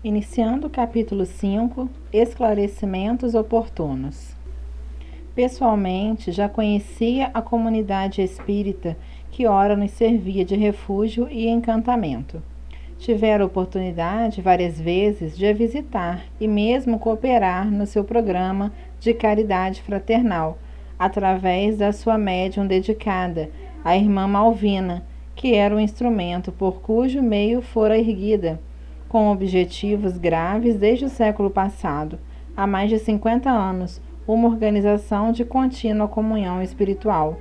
Iniciando o capítulo 5, esclarecimentos oportunos. Pessoalmente, já conhecia a comunidade espírita que ora nos servia de refúgio e encantamento. Tivera oportunidade várias vezes de a visitar e mesmo cooperar no seu programa de caridade fraternal, através da sua médium dedicada, a irmã Malvina, que era o instrumento por cujo meio fora erguida, com objetivos graves desde o século passado, há mais de 50 anos, uma organização de contínua comunhão espiritual.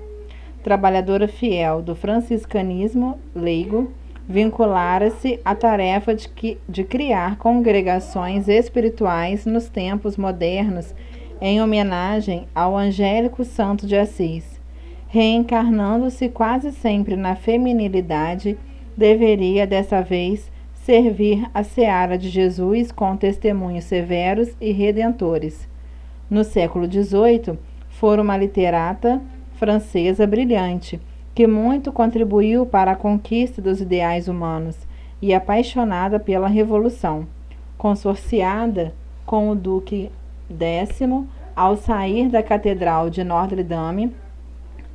Trabalhadora fiel do franciscanismo leigo, vinculara-se à tarefa de criar congregações espirituais nos tempos modernos, em homenagem ao angélico Santo de Assis. Reencarnando-se quase sempre na feminilidade, deveria, dessa vez, servir a seara de Jesus com testemunhos severos e redentores. No século XVIII, fora uma literata francesa brilhante, que muito contribuiu para a conquista dos ideais humanos e apaixonada pela Revolução. Consorciada com o Duque X, ao sair da Catedral de Notre-Dame,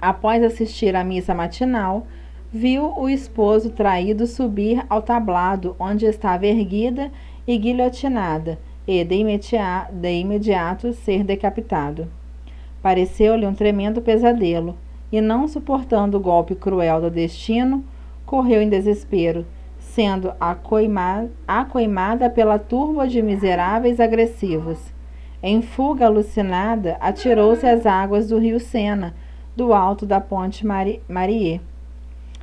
após assistir à missa matinal, viu o esposo traído subir ao tablado onde estava erguida e guilhotinada, e de imediato ser decapitado. Pareceu-lhe um tremendo pesadelo, e não suportando o golpe cruel do destino, correu em desespero, sendo acoimada pela turba de miseráveis agressivos. Em fuga alucinada, atirou-se às águas do rio Sena, do alto da ponte Marie.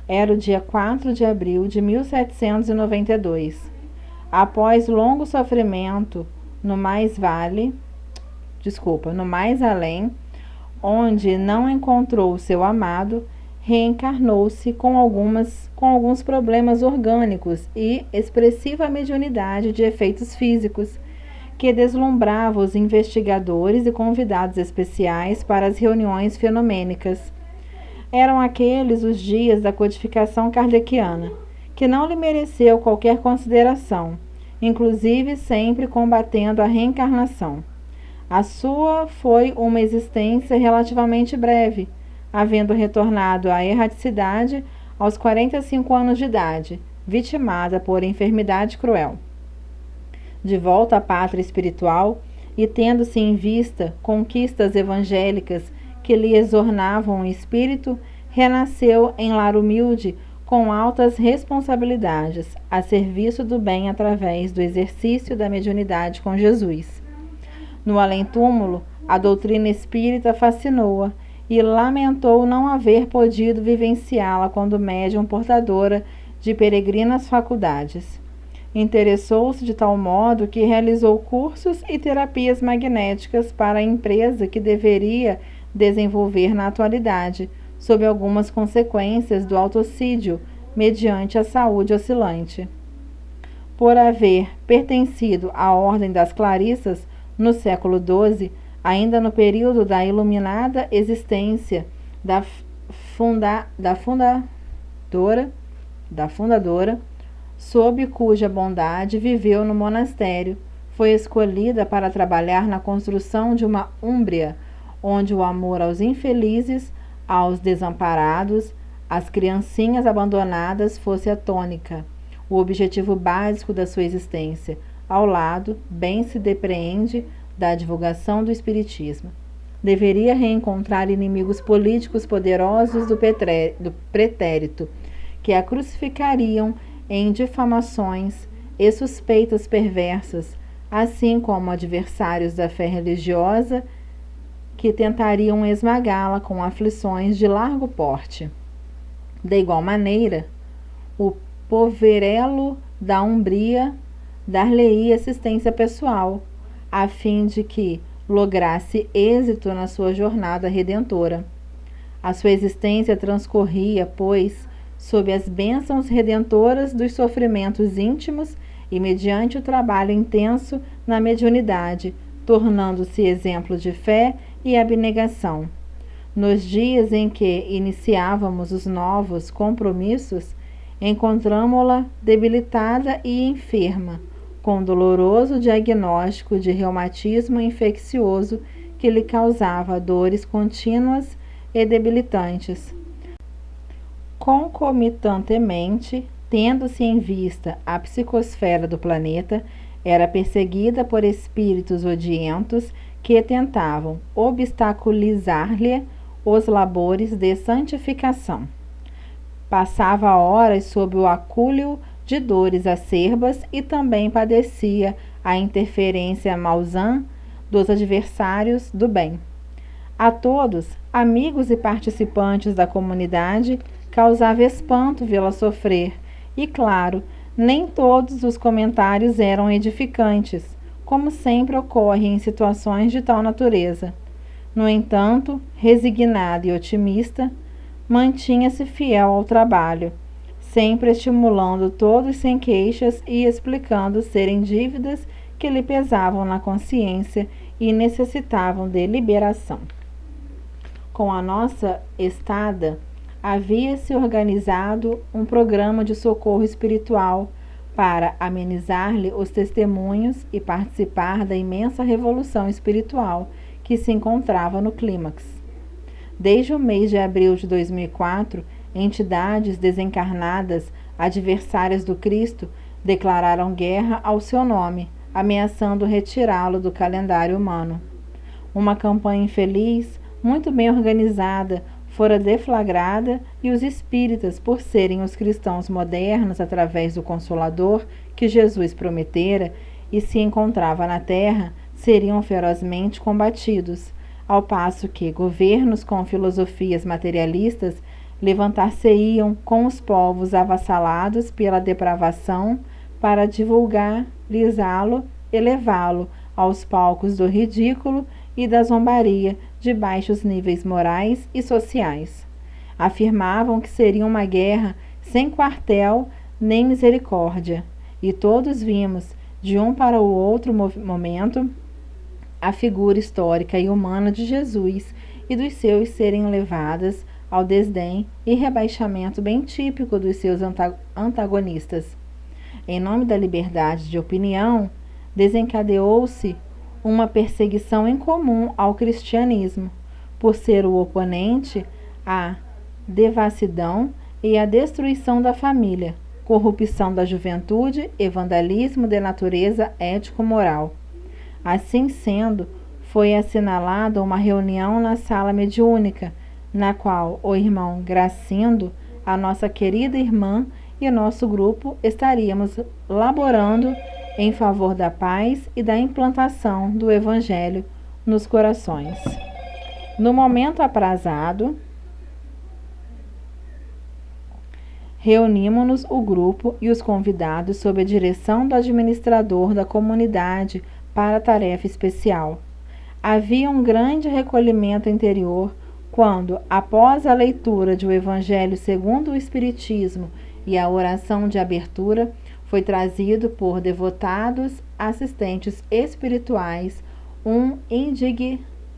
Era o dia 4 de abril de 1792. Após longo sofrimento no mais além, onde não encontrou seu amado, reencarnou-se com alguns problemas orgânicos e expressiva mediunidade de efeitos físicos, que deslumbrava os investigadores e convidados especiais para as reuniões fenomênicas. Eram aqueles os dias da codificação kardeciana, que não lhe mereceu qualquer consideração, inclusive sempre combatendo a reencarnação. A sua foi uma existência relativamente breve, havendo retornado à erraticidade aos 45 anos de idade, vitimada por enfermidade cruel. De volta à pátria espiritual e tendo-se em vista conquistas evangélicas que lhe exornavam o espírito, renasceu em lar humilde com altas responsabilidades, a serviço do bem através do exercício da mediunidade com Jesus. No além-túmulo, a doutrina espírita fascinou-a e lamentou não haver podido vivenciá-la quando médium portadora de peregrinas faculdades. Interessou-se de tal modo que realizou cursos e terapias magnéticas para a empresa que deveria desenvolver na atualidade, sob algumas consequências do autocídio, mediante a saúde oscilante. Por haver pertencido à Ordem das Clarissas no século XII, ainda no período da iluminada existência da fundadora, sob cuja bondade viveu no monastério, foi escolhida para trabalhar na construção de uma úmbria, onde o amor aos infelizes, aos desamparados, às criancinhas abandonadas fosse a tônica, o objetivo básico da sua existência, ao lado, bem se depreende, da divulgação do espiritismo. Deveria reencontrar inimigos políticos poderosos do pretérito, que a crucificariam em difamações e suspeitas perversas, assim como adversários da fé religiosa que tentariam esmagá-la com aflições de largo porte. De igual maneira, o poverelo da Umbria dar-lhe-ia assistência pessoal, a fim de que lograsse êxito na sua jornada redentora. A sua existência transcorria, pois, sob as bênçãos redentoras dos sofrimentos íntimos e mediante o trabalho intenso na mediunidade, tornando-se exemplo de fé e abnegação. Nos dias em que iniciávamos os novos compromissos, encontramo-la debilitada e enferma, com doloroso diagnóstico de reumatismo infeccioso que lhe causava dores contínuas e debilitantes. Concomitantemente, tendo-se em vista a psicosfera do planeta, era perseguida por espíritos odientos que tentavam obstaculizar-lhe os labores de santificação. Passava horas sob o acúlio de dores acerbas e também padecia a interferência malsã dos adversários do bem. A todos, amigos e participantes da comunidade, causava espanto vê-la sofrer, e claro, nem todos os comentários eram edificantes, como sempre ocorre em situações de tal natureza. No entanto, resignada e otimista, mantinha-se fiel ao trabalho, sempre estimulando todos sem queixas e explicando serem dívidas que lhe pesavam na consciência e necessitavam de liberação. Com a nossa estada, havia-se organizado um programa de socorro espiritual para amenizar-lhe os testemunhos e participar da imensa revolução espiritual que se encontrava no clímax. Desde o mês de abril de 2004, entidades desencarnadas, adversárias do Cristo, declararam guerra ao seu nome, ameaçando retirá-lo do calendário humano. Uma campanha infeliz, muito bem organizada, fora deflagrada e os espíritas, por serem os cristãos modernos através do Consolador que Jesus prometera e se encontrava na terra, seriam ferozmente combatidos, ao passo que governos com filosofias materialistas levantar-se-iam com os povos avassalados pela depravação para divulgarizá-lo e levá-lo aos palcos do ridículo e da zombaria de baixos níveis morais e sociais. Afirmavam que seria uma guerra sem quartel nem misericórdia, e todos vimos, de um para o outro momento, a figura histórica e humana de Jesus e dos seus serem levadas ao desdém e rebaixamento bem típico dos seus antagonistas. Em nome da liberdade de opinião, desencadeou-se uma perseguição incomum ao cristianismo, por ser o oponente à devassidão e à destruição da família, corrupção da juventude e vandalismo de natureza ético-moral. Assim sendo, foi assinalada uma reunião na sala mediúnica, na qual o irmão Gracindo, a nossa querida irmã e nosso grupo estaríamos laborando em favor da paz e da implantação do Evangelho nos corações. No momento aprazado, reunimos-nos o grupo e os convidados sob a direção do administrador da comunidade para a tarefa especial. Havia um grande recolhimento interior quando, após a leitura do Evangelho segundo o Espiritismo e a oração de abertura, foi trazido por devotados assistentes espirituais um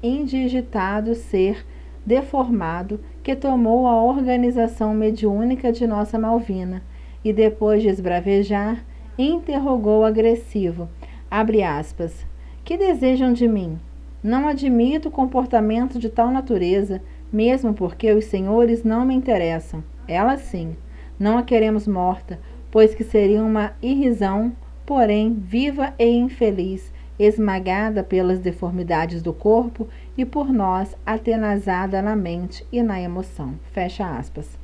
indigitado ser deformado que tomou a organização mediúnica de nossa Malvina e, depois de esbravejar, interrogou agressivo, abre aspas, que desejam de mim? Não admito comportamento de tal natureza, mesmo porque os senhores não me interessam. Ela sim, não a queremos morta, pois que seria uma irrisão, porém viva e infeliz, esmagada pelas deformidades do corpo e por nós atenazada na mente e na emoção. Fecha aspas.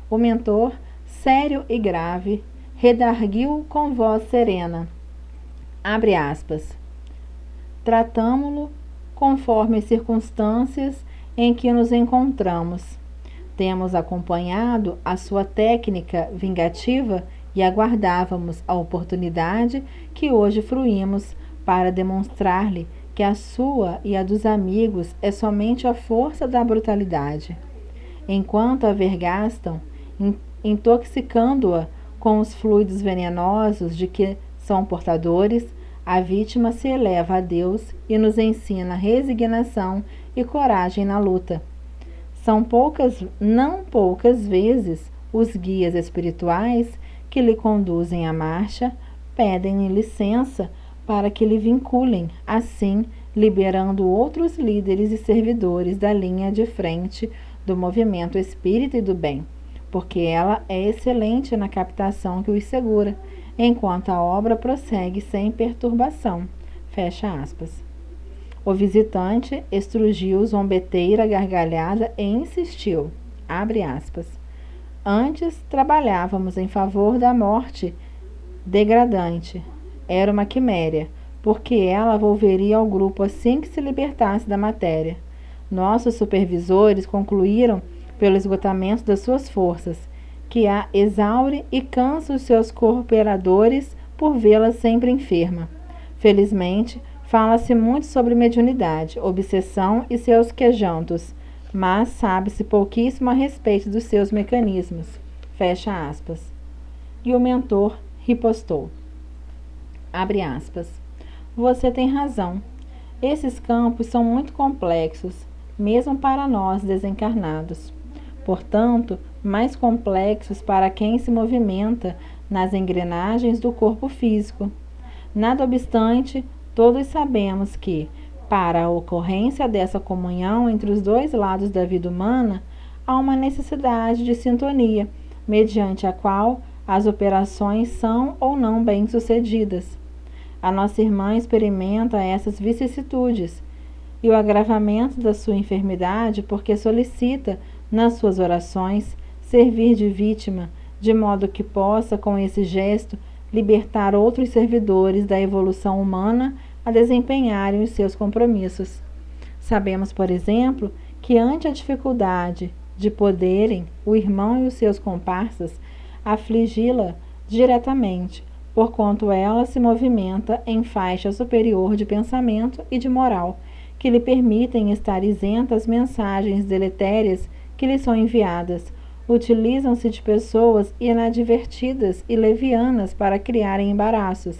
O mentor, sério e grave, redarguiu com voz serena. Abre aspas. Tratamo-lo conforme as circunstâncias em que nos encontramos. Temos acompanhado a sua técnica vingativa e aguardávamos a oportunidade que hoje fruímos para demonstrar-lhe que a sua e a dos amigos é somente a força da brutalidade. Enquanto a vergastam, intoxicando-a com os fluidos venenosos de que são portadores, a vítima se eleva a Deus e nos ensina resignação e coragem na luta. São não poucas vezes, os guias espirituais que lhe conduzem a marcha pedem licença para que lhe vinculem, assim liberando outros líderes e servidores da linha de frente do movimento espírita e do bem, porque ela é excelente na captação que os segura, enquanto a obra prossegue sem perturbação. Fecha aspas. O visitante estrugiu zombeteira gargalhada e insistiu, abre aspas, antes trabalhávamos em favor da morte degradante. Era uma quiméria, porque ela volveria ao grupo assim que se libertasse da matéria. Nossos supervisores concluíram, pelo esgotamento das suas forças, que a exaure e cansa os seus cooperadores por vê-la sempre enferma. Felizmente, fala-se muito sobre mediunidade, obsessão e seus quejantos, mas sabe-se pouquíssimo a respeito dos seus mecanismos. Fecha aspas. E o mentor ripostou. Abre aspas. Você tem razão. Esses campos são muito complexos, mesmo para nós desencarnados. Portanto, mais complexos para quem se movimenta nas engrenagens do corpo físico. Nada obstante, todos sabemos que, para a ocorrência dessa comunhão entre os dois lados da vida humana, há uma necessidade de sintonia, mediante a qual as operações são ou não bem-sucedidas. A nossa irmã experimenta essas vicissitudes e o agravamento da sua enfermidade porque solicita, nas suas orações, servir de vítima, de modo que possa, com esse gesto, libertar outros servidores da evolução humana a desempenharem os seus compromissos. Sabemos, por exemplo, que ante a dificuldade de poderem o irmão e os seus comparsas afligi-la diretamente, porquanto ela se movimenta em faixa superior de pensamento e de moral, que lhe permitem estar isenta às mensagens deletérias que lhe são enviadas. Utilizam-se de pessoas inadvertidas e levianas para criarem embaraços.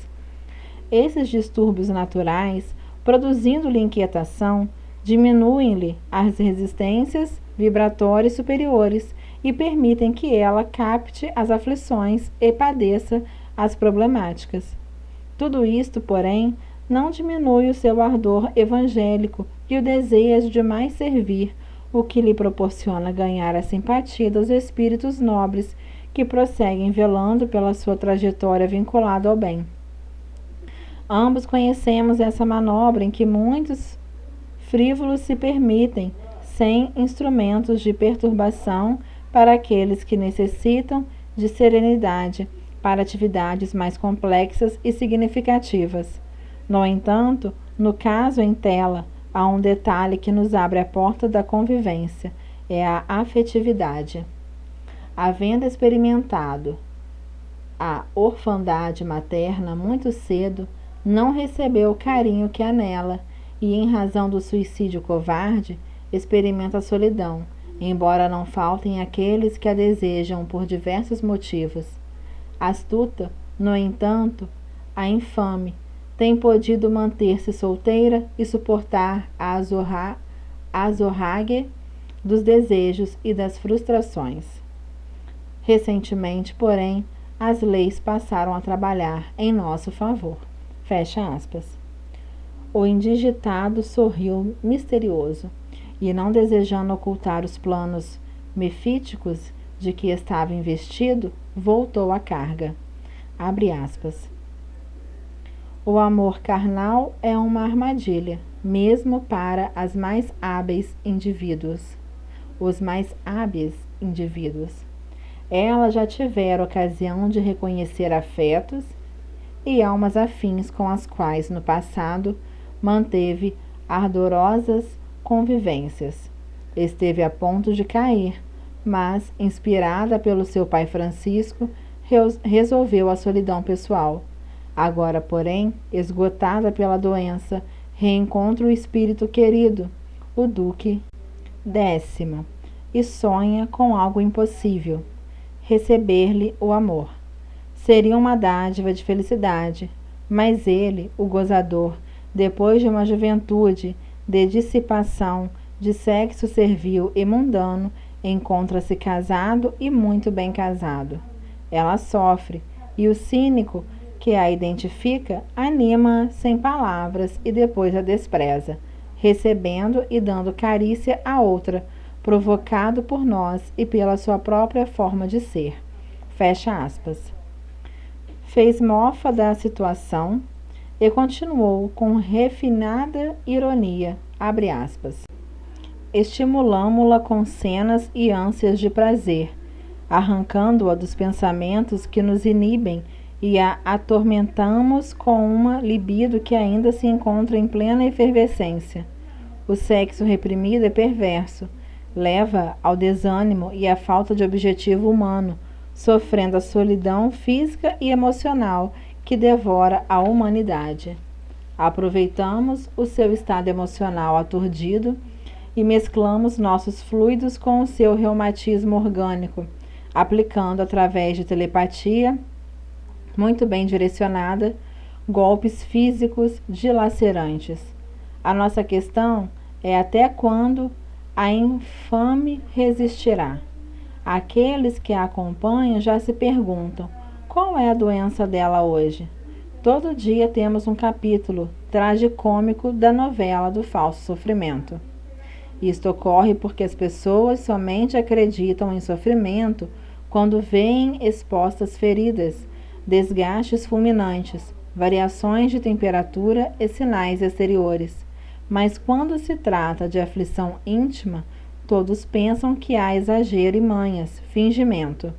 Esses distúrbios naturais, produzindo-lhe inquietação, diminuem-lhe as resistências vibratórias superiores e permitem que ela capte as aflições e padeça as problemáticas. Tudo isto, porém, não diminui o seu ardor evangélico e o desejo de mais servir, o que lhe proporciona ganhar a simpatia dos espíritos nobres que prosseguem velando pela sua trajetória vinculada ao bem. Ambos conhecemos essa manobra em que muitos frívolos se permitem, sem instrumentos de perturbação para aqueles que necessitam de serenidade para atividades mais complexas e significativas. No entanto, no caso em tela, há um detalhe que nos abre a porta da convivência, é a afetividade. Havendo experimentado a orfandade materna muito cedo, não recebeu o carinho que há nela e, em razão do suicídio covarde, experimenta a solidão, embora não faltem aqueles que a desejam por diversos motivos. Astuta, no entanto, a infame, tem podido manter-se solteira e suportar a azorrague dos desejos e das frustrações. Recentemente, porém, as leis passaram a trabalhar em nosso favor. Fecha aspas. O indigitado sorriu misterioso e, não desejando ocultar os planos mefíticos de que estava investido, voltou à carga. Abre aspas. O amor carnal é uma armadilha, mesmo para as mais hábeis indivíduos. Os mais hábeis indivíduos. Ela já tivera ocasião de reconhecer afetos e almas afins com as quais, no passado, manteve ardorosas convivências. Esteve a ponto de cair, mas, inspirada pelo seu pai Francisco, resolveu a solidão pessoal. Agora, porém, esgotada pela doença, reencontra o espírito querido, o Duque 10º, e sonha com algo impossível, receber-lhe o amor. Seria uma dádiva de felicidade, mas ele, o gozador, depois de uma juventude de dissipação, de sexo servil e mundano, encontra-se casado e muito bem casado. Ela sofre, e o cínico, que a identifica, anima-a sem palavras e depois a despreza, recebendo e dando carícia a outra, provocado por nós e pela sua própria forma de ser. Fecha aspas. Fez mofa da situação e continuou com refinada ironia, abre aspas. Estimulamo-la com cenas e ânsias de prazer, arrancando-a dos pensamentos que nos inibem e a atormentamos com uma libido que ainda se encontra em plena efervescência. O sexo reprimido é perverso, leva ao desânimo e à falta de objetivo humano, sofrendo a solidão física e emocional que devora a humanidade. Aproveitamos o seu estado emocional aturdido e mesclamos nossos fluidos com o seu reumatismo orgânico, aplicando através de telepatia, muito bem direcionada, golpes físicos dilacerantes. A nossa questão é até quando a infame resistirá. Aqueles que a acompanham já se perguntam: qual é a doença dela hoje? Todo dia temos um capítulo tragicômico da novela do falso sofrimento. Isto ocorre porque as pessoas somente acreditam em sofrimento quando veem expostas feridas, desgastes fulminantes, variações de temperatura e sinais exteriores. Mas quando se trata de aflição íntima, todos pensam que há exagero e manhas, fingimento.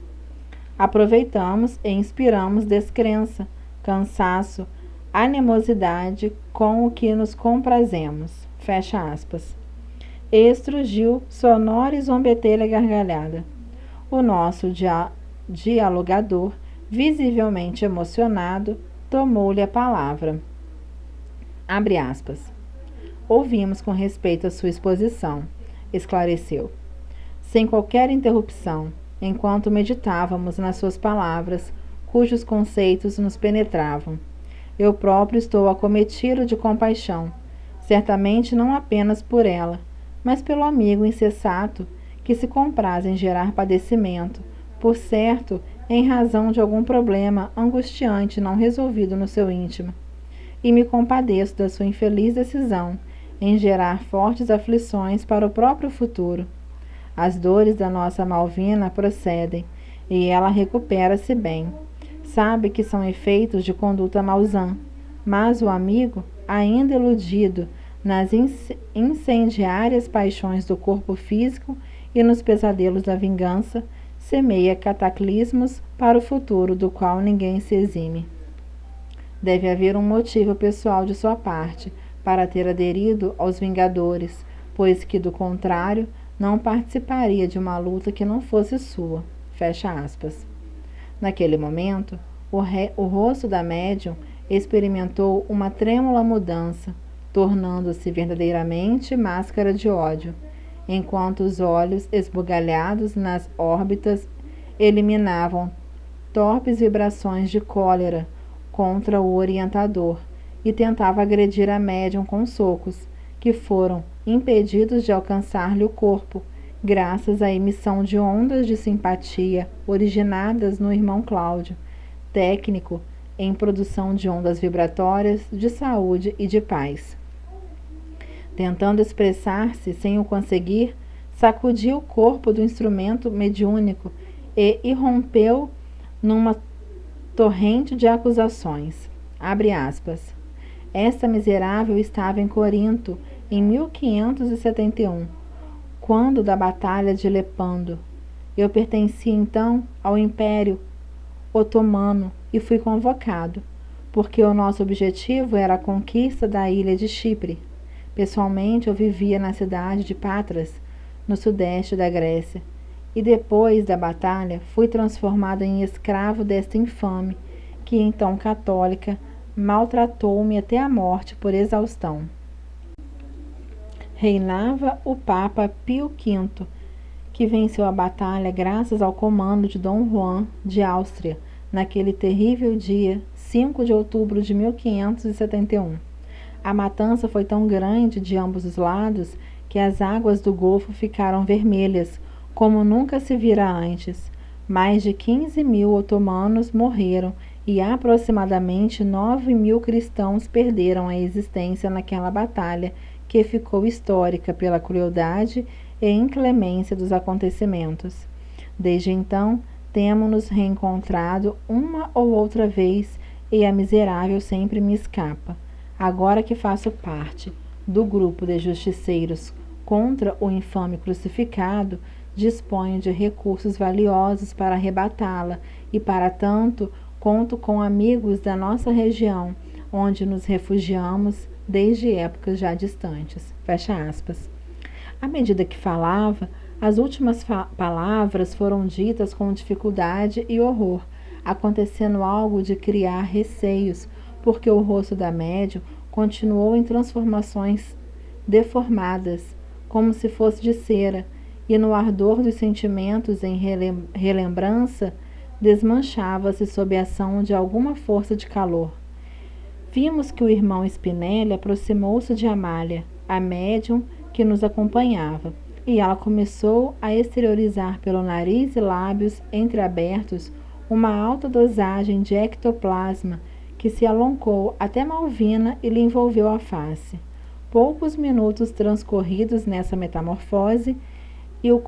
Aproveitamos e inspiramos descrença, cansaço, animosidade com o que nos comprazemos. Fecha aspas. Estrugiu sonora e zombeteira gargalhada. O nosso dialogador, visivelmente emocionado, tomou-lhe a palavra. Abre aspas. Ouvimos com respeito a sua exposição, esclareceu, sem qualquer interrupção, enquanto meditávamos nas suas palavras, cujos conceitos nos penetravam. Eu próprio estou acometido de compaixão, certamente não apenas por ela, mas pelo amigo insensato que se compraz em gerar padecimento, por certo, em razão de algum problema angustiante não resolvido no seu íntimo. E me compadeço da sua infeliz decisão em gerar fortes aflições para o próprio futuro. As dores da nossa Malvina procedem, e ela recupera-se bem. Sabe que são efeitos de conduta mausã, mas o amigo, ainda iludido nas incendiárias paixões do corpo físico e nos pesadelos da vingança, semeia cataclismos para o futuro do qual ninguém se exime. Deve haver um motivo pessoal de sua parte para ter aderido aos Vingadores, pois que, do contrário, não participaria de uma luta que não fosse sua. Fecha aspas. Naquele momento, o rosto da médium experimentou uma trêmula mudança, tornando-se verdadeiramente máscara de ódio, enquanto os olhos esbugalhados nas órbitas eliminavam torpes vibrações de cólera contra o orientador e tentava agredir a médium com socos, que foram impedidos de alcançar-lhe o corpo, graças à emissão de ondas de simpatia originadas no irmão Cláudio, técnico em produção de ondas vibratórias de saúde e de paz. Tentando expressar-se sem o conseguir, sacudiu o corpo do instrumento mediúnico e irrompeu numa torrente de acusações. Abre aspas. Esta miserável estava em Corinto em 1571, quando da batalha de Lepando. Eu pertencia então ao Império Otomano e fui convocado, porque o nosso objetivo era a conquista da ilha de Chipre. Pessoalmente, eu vivia na cidade de Patras, no sudeste da Grécia, e depois da batalha fui transformado em escravo desta infame, que então católica maltratou-me até a morte por exaustão. Reinava o Papa Pio V, que venceu a batalha graças ao comando de Dom Juan de Áustria, naquele terrível dia, 5 de outubro de 1571. A matança foi tão grande de ambos os lados que as águas do Golfo ficaram vermelhas, como nunca se vira antes. Mais de 15.000 otomanos morreram e aproximadamente 9.000 cristãos perderam a existência naquela batalha que ficou histórica pela crueldade e inclemência dos acontecimentos. Desde então, temos-nos reencontrado uma ou outra vez e a miserável sempre me escapa. Agora que faço parte do grupo de justiceiros contra o infame crucificado, disponho de recursos valiosos para arrebatá-la e, para tanto, conto com amigos da nossa região, onde nos refugiamos desde épocas já distantes. Fecha aspas. À medida que falava, as últimas palavras foram ditas com dificuldade e horror, acontecendo algo de criar receios, porque o rosto da médium continuou em transformações deformadas, como se fosse de cera, e no ardor dos sentimentos em relembrança, desmanchava-se sob a ação de alguma força de calor. Vimos que o irmão Spinelli aproximou-se de Amália, a médium que nos acompanhava, e ela começou a exteriorizar pelo nariz e lábios entreabertos uma alta dosagem de ectoplasma que se alongou até Malvina e lhe envolveu a face. Poucos minutos transcorridos nessa metamorfose, e o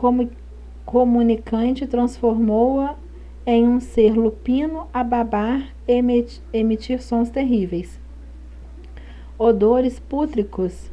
comunicante transformou-a em um ser lupino a babar e emitir sons terríveis. Odores pútridos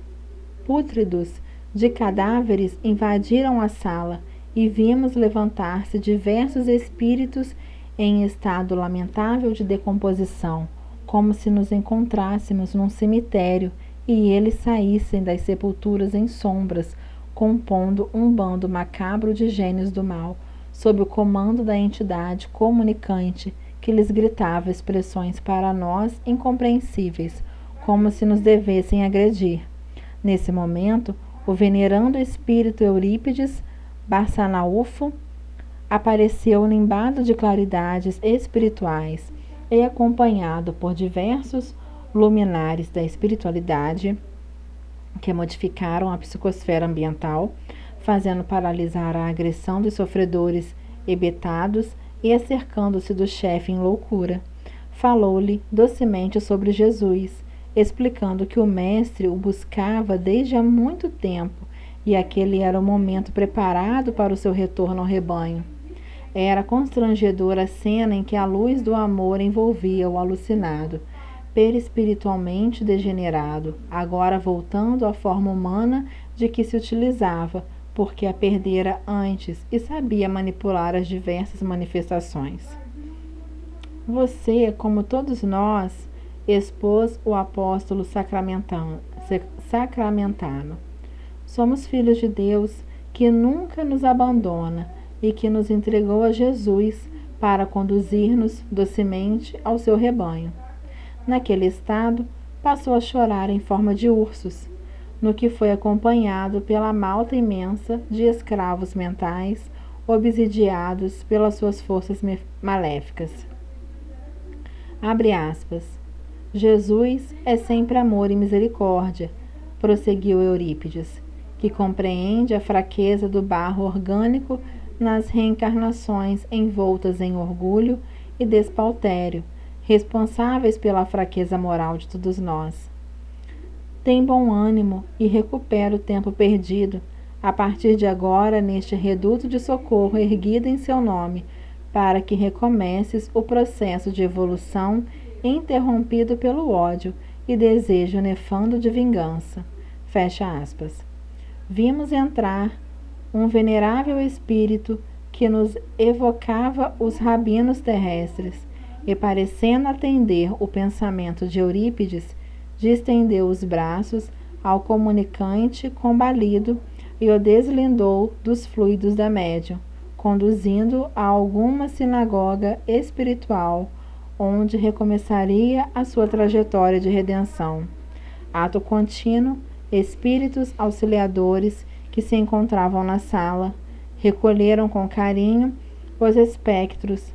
de cadáveres invadiram a sala e vimos levantar-se diversos espíritos em estado lamentável de decomposição, como se nos encontrássemos num cemitério e eles saíssem das sepulturas em sombras, compondo um bando macabro de gênios do mal, sob o comando da entidade comunicante que lhes gritava expressões para nós incompreensíveis, como se nos devessem agredir. Nesse momento, o venerando espírito Eurípides Barçanaúfo apareceu nimbado de claridades espirituais e acompanhado por diversos luminares da espiritualidade que modificaram a psicosfera ambiental, fazendo paralisar a agressão dos sofredores hebetados e acercando-se do chefe em loucura. Falou-lhe docemente sobre Jesus, explicando que o mestre o buscava desde há muito tempo e aquele era o momento preparado para o seu retorno ao rebanho. Era constrangedora a cena em que a luz do amor envolvia o alucinado, perispiritualmente degenerado, agora voltando à forma humana de que se utilizava, porque a perdera antes e sabia manipular as diversas manifestações. Você, como todos nós, expôs o apóstolo sacramentano. Somos filhos de Deus que nunca nos abandona e que nos entregou a Jesus para conduzir-nos docemente ao seu rebanho. Naquele estado, passou a chorar em forma de ursos, no que foi acompanhado pela malta imensa de escravos mentais, obsidiados pelas suas forças maléficas. Abre aspas. Jesus é sempre amor e misericórdia, prosseguiu Eurípides, que compreende a fraqueza do barro orgânico nas reencarnações envoltas em orgulho e despautério, responsáveis pela fraqueza moral de todos nós. Tem bom ânimo e recupera o tempo perdido, a partir de agora neste reduto de socorro erguido em seu nome, para que recomeces o processo de evolução interrompido pelo ódio e desejo nefando de vingança. Fecha aspas. Vimos entrar um venerável espírito que nos evocava os rabinos terrestres, e parecendo atender o pensamento de Eurípides, distendeu os braços ao comunicante combalido e o deslindou dos fluidos da médium, conduzindo a alguma sinagoga espiritual, onde recomeçaria a sua trajetória de redenção. Ato contínuo, espíritos auxiliadores que se encontravam na sala recolheram com carinho os espectros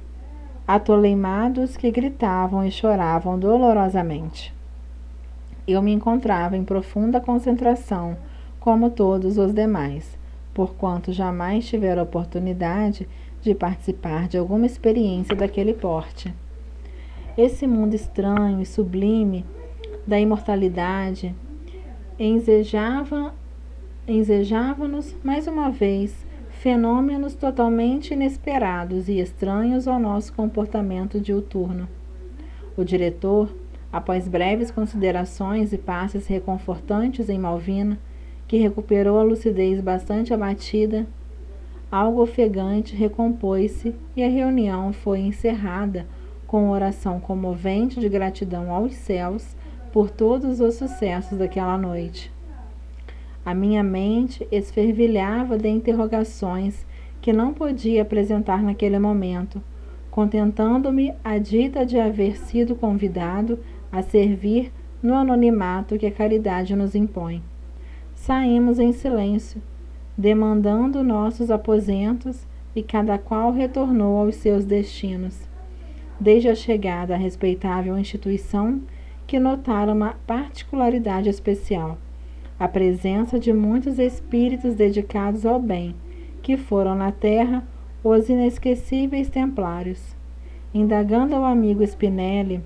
atoleimados que gritavam e choravam dolorosamente. Eu me encontrava em profunda concentração, como todos os demais, porquanto jamais tivera oportunidade de participar de alguma experiência daquele porte. Esse mundo estranho e sublime da imortalidade ensejava-nos mais uma vez fenômenos totalmente inesperados e estranhos ao nosso comportamento diuturno. O diretor, após breves considerações e passes reconfortantes em Malvina, que recuperou a lucidez bastante abatida, algo ofegante, recompôs-se e a reunião foi encerrada com oração comovente de gratidão aos céus por todos os sucessos daquela noite. A minha mente esfervilhava de interrogações que não podia apresentar naquele momento, contentando-me a dita de haver sido convidado a servir no anonimato que a caridade nos impõe. Saímos em silêncio, demandando nossos aposentos, e cada qual retornou aos seus destinos. Desde a chegada à respeitável instituição, que notara uma particularidade especial: a presença de muitos espíritos dedicados ao bem, que foram na terra os inesquecíveis templários. Indagando ao amigo Spinelli,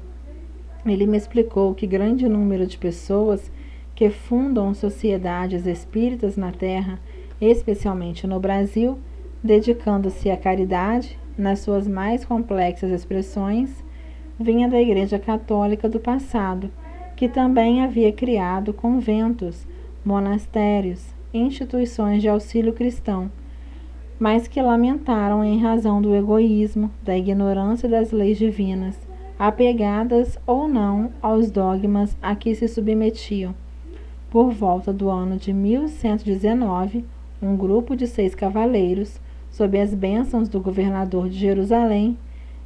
ele me explicou que grande número de pessoas que fundam sociedades espíritas na terra, especialmente no Brasil, dedicando-se à caridade, nas suas mais complexas expressões, vinha da Igreja Católica do passado, que também havia criado conventos, monastérios, instituições de auxílio cristão, mas que lamentaram em razão do egoísmo, da ignorância das leis divinas, apegadas ou não aos dogmas a que se submetiam. Por volta do ano de 1119, um grupo de 6 cavaleiros, sob as bênçãos do governador de Jerusalém,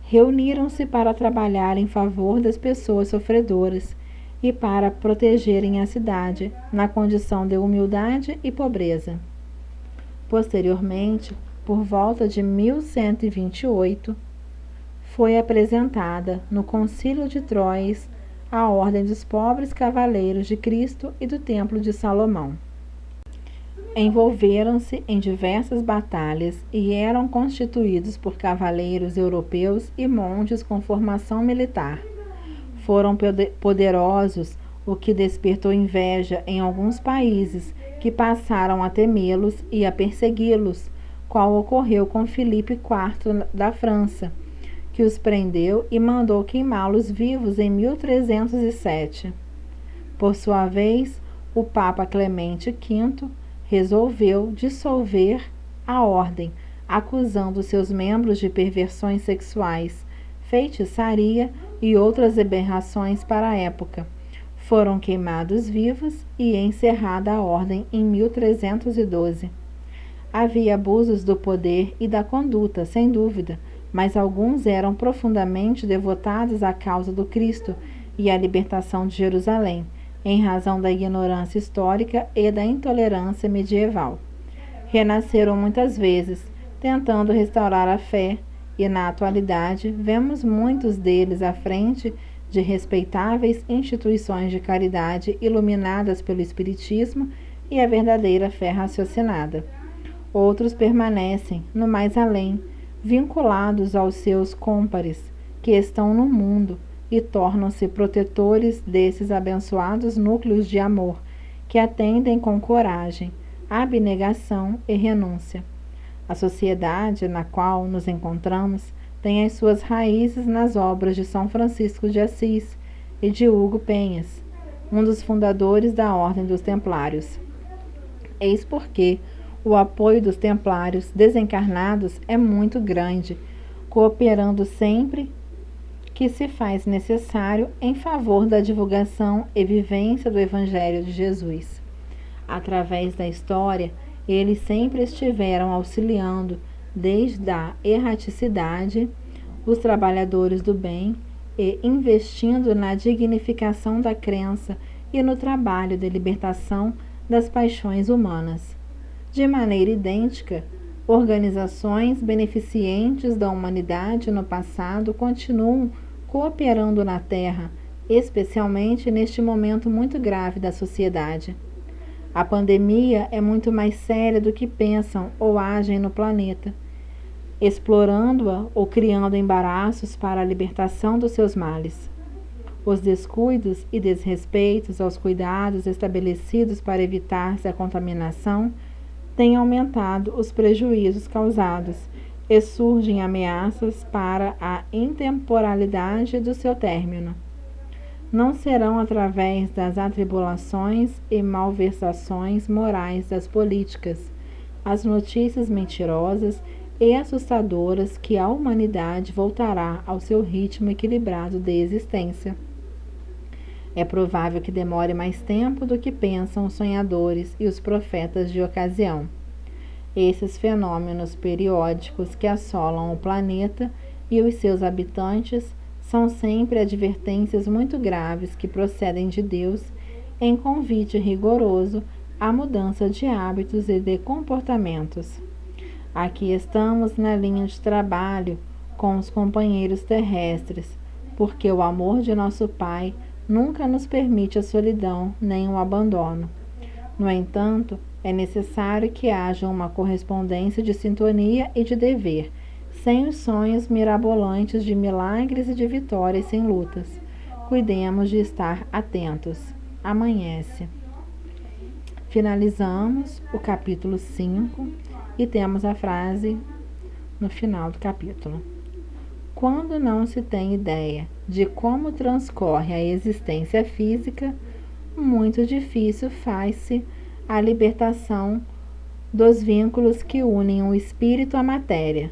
reuniram-se para trabalhar em favor das pessoas sofredoras e para protegerem a cidade, na condição de humildade e pobreza. Posteriormente, por volta de 1128, foi apresentada no Concílio de Troyes a Ordem dos Pobres Cavaleiros de Cristo e do Templo de Salomão. Envolveram-se em diversas batalhas e eram constituídos por cavaleiros europeus e monges com formação militar. Foram poderosos, o que despertou inveja em alguns países, que passaram a temê-los e a persegui-los, qual ocorreu com Filipe IV da França, que os prendeu e mandou queimá-los vivos em 1307. Por sua vez, o Papa Clemente V resolveu dissolver a ordem, acusando seus membros de perversões sexuais, feitiçaria e outras aberrações para a época. Foram queimados vivos e encerrada a ordem em 1312. Havia abusos do poder e da conduta, sem dúvida, mas alguns eram profundamente devotados à causa do Cristo e à libertação de Jerusalém, em razão da ignorância histórica e da intolerância medieval. Renasceram muitas vezes, tentando restaurar a fé, e na atualidade vemos muitos deles à frente de respeitáveis instituições de caridade iluminadas pelo Espiritismo e a verdadeira fé raciocinada. Outros permanecem, no mais além, vinculados aos seus cômpares, que estão no mundo, e tornam-se protetores desses abençoados núcleos de amor, que atendem com coragem, abnegação e renúncia. A sociedade na qual nos encontramos tem as suas raízes nas obras de São Francisco de Assis e de Hugo Penhas, um dos fundadores da Ordem dos Templários. Eis porque o apoio dos templários desencarnados é muito grande, cooperando sempre que se faz necessário em favor da divulgação e vivência do Evangelho de Jesus. Através da história, eles sempre estiveram auxiliando, desde a erraticidade, os trabalhadores do bem e investindo na dignificação da crença e no trabalho de libertação das paixões humanas. De maneira idêntica, organizações beneficentes da humanidade no passado continuam cooperando na Terra, especialmente neste momento muito grave da sociedade. A pandemia é muito mais séria do que pensam ou agem no planeta. explorando-a ou criando embaraços para a libertação dos seus males. Os descuidos e desrespeitos aos cuidados estabelecidos para evitar-se a contaminação têm aumentado os prejuízos causados e surgem ameaças para a intemporalidade do seu término. Não serão através das atribulações e malversações morais das políticas, as notícias mentirosas e assustadoras que a humanidade voltará ao seu ritmo equilibrado de existência. É provável que demore mais tempo do que pensam os sonhadores e os profetas de ocasião. Esses fenômenos periódicos que assolam o planeta e os seus habitantes são sempre advertências muito graves que procedem de Deus em convite rigoroso à mudança de hábitos e de comportamentos. Aqui estamos na linha de trabalho com os companheiros terrestres, porque o amor de nosso Pai nunca nos permite a solidão nem o abandono. No entanto, é necessário que haja uma correspondência de sintonia e de dever, sem os sonhos mirabolantes de milagres e de vitórias sem lutas. Cuidemos de estar atentos. Amanhece. Finalizamos o capítulo 5 e temos a frase no final do capítulo. Quando não se tem ideia de como transcorre a existência física, muito difícil faz-se a libertação dos vínculos que unem o espírito à matéria,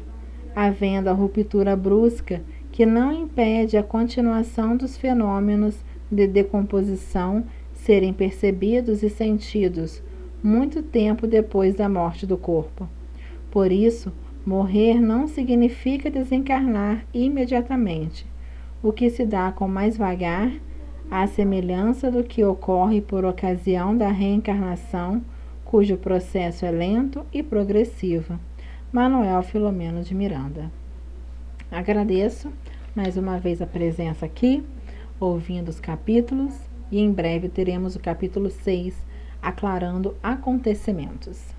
havendo a ruptura brusca que não impede a continuação dos fenômenos de decomposição serem percebidos e sentidos muito tempo depois da morte do corpo. Por isso, morrer não significa desencarnar imediatamente, o que se dá com mais vagar, à semelhança do que ocorre por ocasião da reencarnação, cujo processo é lento e progressivo. Manuel Filomeno de Miranda. Agradeço mais uma vez a presença aqui, ouvindo os capítulos, e em breve teremos o capítulo 6, aclarando acontecimentos.